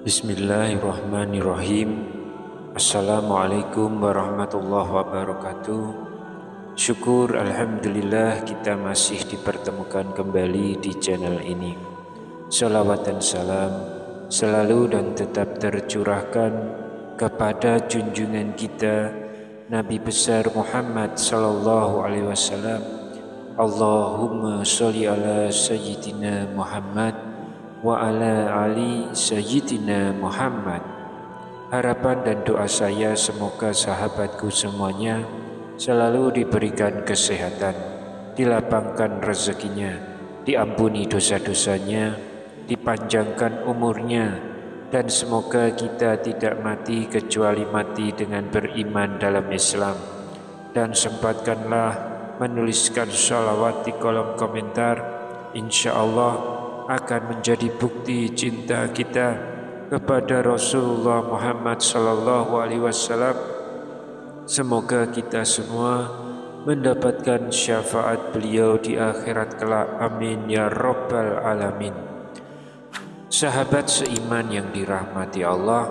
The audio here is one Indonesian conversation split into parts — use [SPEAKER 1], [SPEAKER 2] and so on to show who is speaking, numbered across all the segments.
[SPEAKER 1] Bismillahirrahmanirrahim. Assalamualaikum warahmatullahi wabarakatuh. Syukur alhamdulillah kita masih dipertemukan kembali di channel ini. Salawat dan salam selalu dan tetap tercurahkan kepada junjungan kita Nabi besar Muhammad sallallahu alaihi wasallam. Allahumma sholli ala sayyidina Muhammad wa ala ali sayyidina Muhammad. Harapan dan doa saya semoga sahabatku semuanya selalu diberikan kesehatan, dilapangkan rezekinya, diampuni dosa-dosanya, dipanjangkan umurnya, dan semoga kita tidak mati kecuali mati dengan beriman dalam Islam. Dan sempatkanlah menuliskan sholawat di kolom komentar, insya Allah akan menjadi bukti cinta kita kepada Rasulullah Muhammad sallallahu alaihi wasallam. Semoga kita semua mendapatkan syafaat beliau di akhirat kelak. Amin ya rabbal alamin. Sahabat seiman yang dirahmati Allah,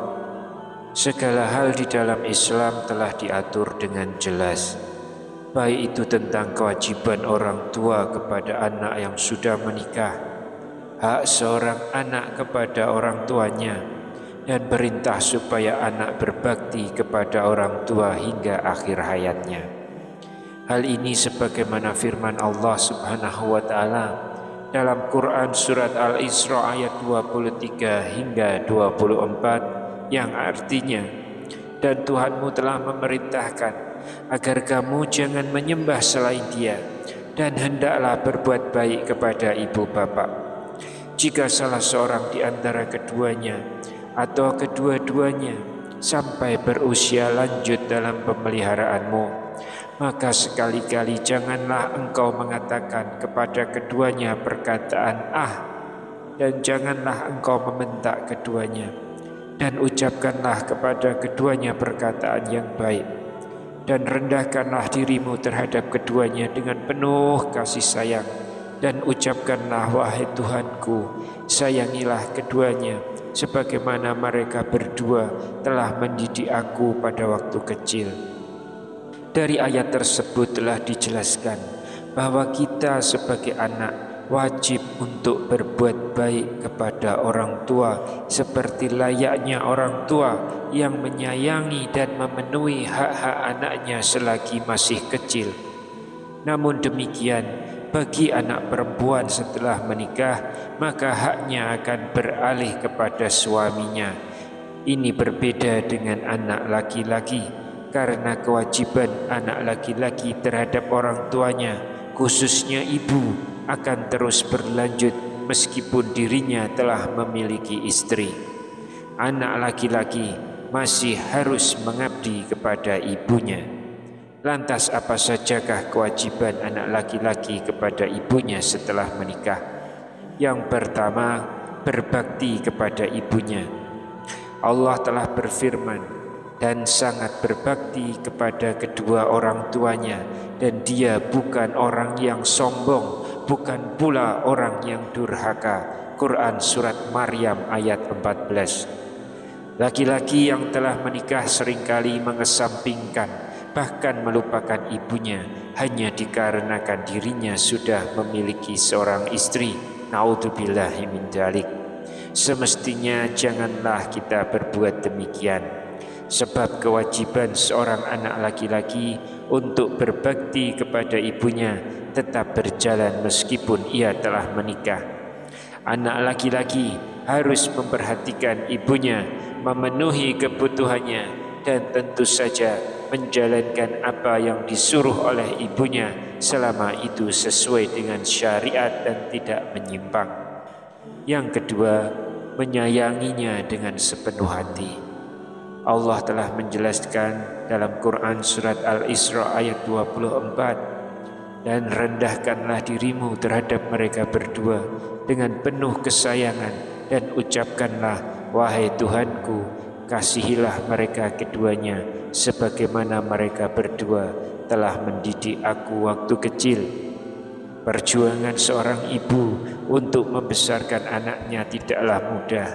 [SPEAKER 1] segala hal di dalam Islam telah diatur dengan jelas. Baik itu tentang kewajiban orang tua kepada anak yang sudah menikah, hak seorang anak kepada orang tuanya, dan perintah supaya anak berbakti kepada orang tua hingga akhir hayatnya. Hal ini sebagaimana firman Allah Subhanahu wa taala dalam Quran surat Al-Isra ayat 23 hingga 24 yang artinya, dan Tuhanmu telah memerintahkan agar kamu jangan menyembah selain Dia, dan hendaklah berbuat baik kepada ibu bapak. Jika salah seorang di antara keduanya atau kedua-duanya sampai berusia lanjut dalam pemeliharaanmu, maka sekali-kali janganlah engkau mengatakan kepada keduanya perkataan "ah", dan janganlah engkau membentak keduanya, dan ucapkanlah kepada keduanya perkataan yang baik, dan rendahkanlah dirimu terhadap keduanya dengan penuh kasih sayang, dan ucapkanlah, wahai Tuhanku, sayangilah keduanya sebagaimana mereka berdua telah mendidik aku pada waktu kecil. Dari ayat tersebut telah dijelaskan bahwa kita sebagai anak wajib untuk berbuat baik kepada orang tua seperti layaknya orang tua yang menyayangi dan memenuhi hak-hak anaknya selagi masih kecil. Namun demikian, bagi anak perempuan setelah menikah, maka haknya akan beralih kepada suaminya. Ini berbeda dengan anak laki-laki, karena kewajiban anak laki-laki terhadap orang tuanya, khususnya ibu, akan terus berlanjut meskipun dirinya telah memiliki istri. Anak laki-laki masih harus mengabdi kepada ibunya. Lantas apa sajakah kewajiban anak laki-laki kepada ibunya setelah menikah? Yang pertama, berbakti kepada ibunya. Allah telah berfirman, dan sangat berbakti kepada kedua orang tuanya, dan dia bukan orang yang sombong, bukan pula orang yang durhaka. Quran surat Maryam ayat 14. Laki-laki yang telah menikah seringkali mengesampingkan, bahkan melupakan ibunya hanya dikarenakan dirinya sudah memiliki seorang istri. Naudzubillahi min dzalik. Semestinya janganlah kita berbuat demikian, sebab kewajiban seorang anak laki-laki untuk berbakti kepada ibunya tetap berjalan meskipun ia telah menikah. Anak laki-laki harus memperhatikan ibunya, memenuhi kebutuhannya, dan tentu saja menjalankan apa yang disuruh oleh ibunya selama itu sesuai dengan syariat dan tidak menyimpang. Yang kedua, menyayanginya dengan sepenuh hati. Allah telah menjelaskan dalam Quran surat Al-Isra ayat 24, dan rendahkanlah dirimu terhadap mereka berdua dengan penuh kesayangan, dan ucapkanlah, wahai Tuhanku, kasihilah mereka keduanya sebagaimana mereka berdua telah mendidik aku waktu kecil. Perjuangan seorang ibu untuk membesarkan anaknya tidaklah mudah.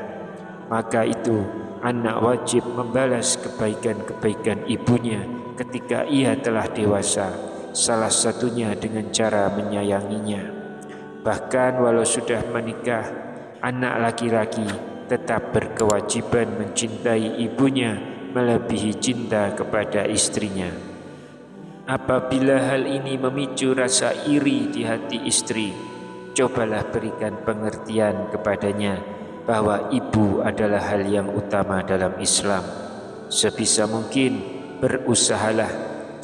[SPEAKER 1] Maka itu anak wajib membalas kebaikan-kebaikan ibunya ketika ia telah dewasa, salah satunya dengan cara menyayanginya. Bahkan walau sudah menikah, anak laki-laki tetap berkewajiban mencintai ibunya melebihi cinta kepada istrinya. Apabila hal ini memicu rasa iri di hati istri, cobalah berikan pengertian kepadanya bahwa ibu adalah hal yang utama dalam Islam. Sebisa mungkin berusahalah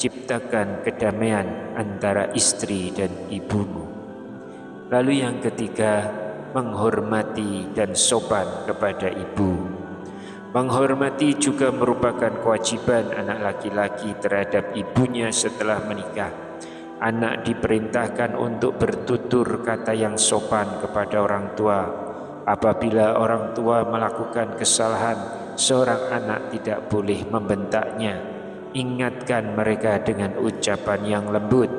[SPEAKER 1] ciptakan kedamaian antara istri dan ibumu. Lalu yang ketiga, menghormati dan sopan kepada ibu. Menghormati juga merupakan kewajiban anak laki-laki terhadap ibunya setelah menikah. Anak diperintahkan untuk bertutur kata yang sopan kepada orang tua. Apabila orang tua melakukan kesalahan, seorang anak tidak boleh membentaknya. Ingatkan mereka dengan ucapan yang lembut.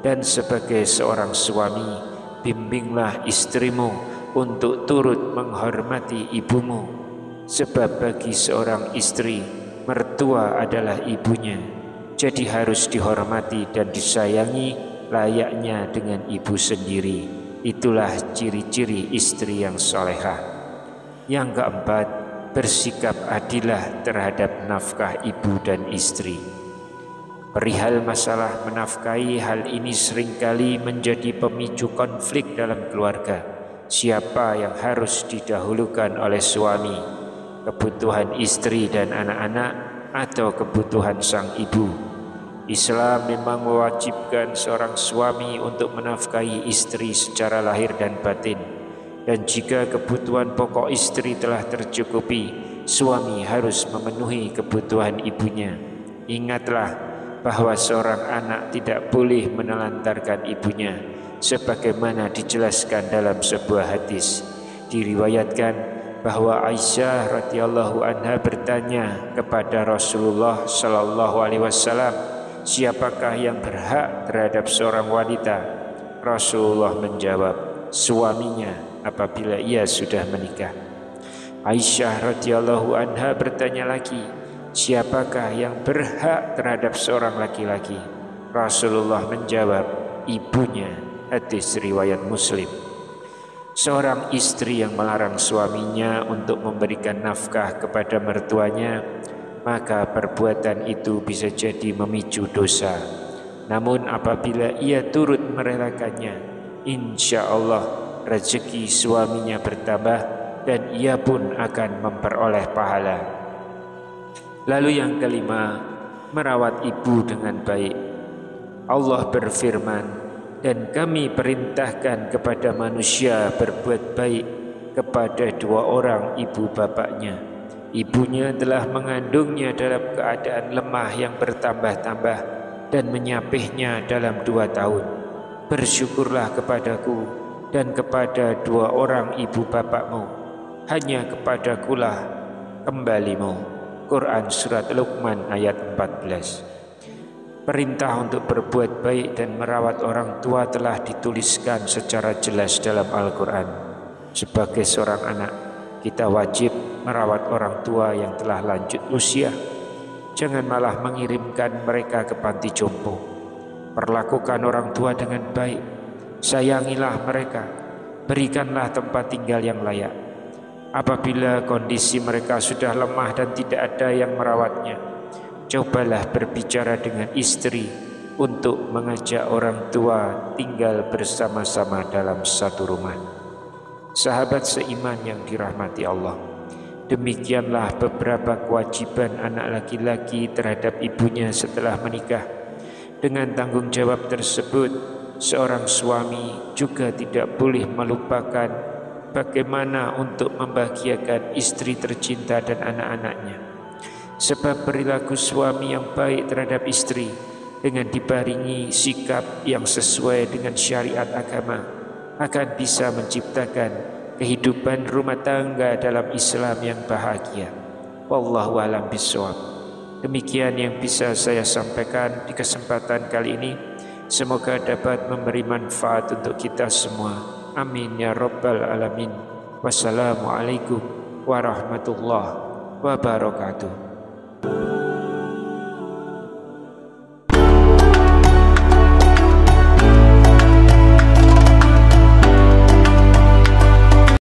[SPEAKER 1] Dan sebagai seorang suami, bimbinglah istrimu untuk turut menghormati ibumu. Sebab bagi seorang istri, mertua adalah ibunya, jadi harus dihormati dan disayangi layaknya dengan ibu sendiri. Itulah ciri-ciri istri yang solehah. Yang keempat, bersikap adilah terhadap nafkah ibu dan istri. Perihal masalah menafkahi, hal ini seringkali menjadi pemicu konflik dalam keluarga. Siapa yang harus didahulukan oleh suami? Kebutuhan istri dan anak-anak atau kebutuhan sang ibu? Islam memang mewajibkan seorang suami untuk menafkahi istri secara lahir dan batin. Dan jika kebutuhan pokok istri telah tercukupi, suami harus memenuhi kebutuhan ibunya. Ingatlah bahwa seorang anak tidak boleh menelantarkan ibunya, sebagaimana dijelaskan dalam sebuah hadis. Diriwayatkan bahwa Aisyah radhiyallahu anha bertanya kepada Rasulullah sallallahu alaihi wasallam, siapakah yang berhak terhadap seorang wanita? Rasulullah menjawab, suaminya apabila ia sudah menikah. Aisyah radhiyallahu anha bertanya lagi, siapakah yang berhak terhadap seorang laki-laki? Rasulullah menjawab, ibunya. Hadis riwayat Muslim. Seorang istri yang melarang suaminya untuk memberikan nafkah kepada mertuanya, maka perbuatan itu bisa jadi memicu dosa. Namun apabila ia turut merelakannya, insya Allah rezeki suaminya bertambah dan ia pun akan memperoleh pahala. Lalu yang kelima, merawat ibu dengan baik. Allah berfirman, dan kami perintahkan kepada manusia berbuat baik kepada dua orang ibu bapaknya. Ibunya telah mengandungnya dalam keadaan lemah yang bertambah-tambah dan menyapihnya dalam 2 tahun. Bersyukurlah kepadaku dan kepada dua orang ibu bapakmu. Hanya kepadakulah kembalimu. Quran Surat Luqman ayat 14. Perintah untuk berbuat baik dan merawat orang tua telah dituliskan secara jelas dalam Al-Quran. Sebagai seorang anak, kita wajib merawat orang tua yang telah lanjut usia. Jangan malah mengirimkan mereka ke panti jompo. Perlakukan orang tua dengan baik. Sayangilah mereka. Berikanlah tempat tinggal yang layak. Apabila kondisi mereka sudah lemah dan tidak ada yang merawatnya, cobalah berbicara dengan istri untuk mengajak orang tua tinggal bersama-sama dalam satu rumah. Sahabat seiman yang dirahmati Allah, demikianlah beberapa kewajiban anak laki-laki terhadap ibunya setelah menikah. Dengan tanggung jawab tersebut, seorang suami juga tidak boleh melupakan bagaimana untuk membahagiakan istri tercinta dan anak-anaknya. Sebab perilaku suami yang baik terhadap istri dengan dibaringi sikap yang sesuai dengan syariat agama akan bisa menciptakan kehidupan rumah tangga dalam Islam yang bahagia. Wallahu a'lam bishawab. Demikian yang bisa saya sampaikan di kesempatan kali ini. Semoga dapat memberi manfaat untuk kita semua. Amin ya rabbal alamin. Wassalamualaikum warahmatullahi wabarakatuh.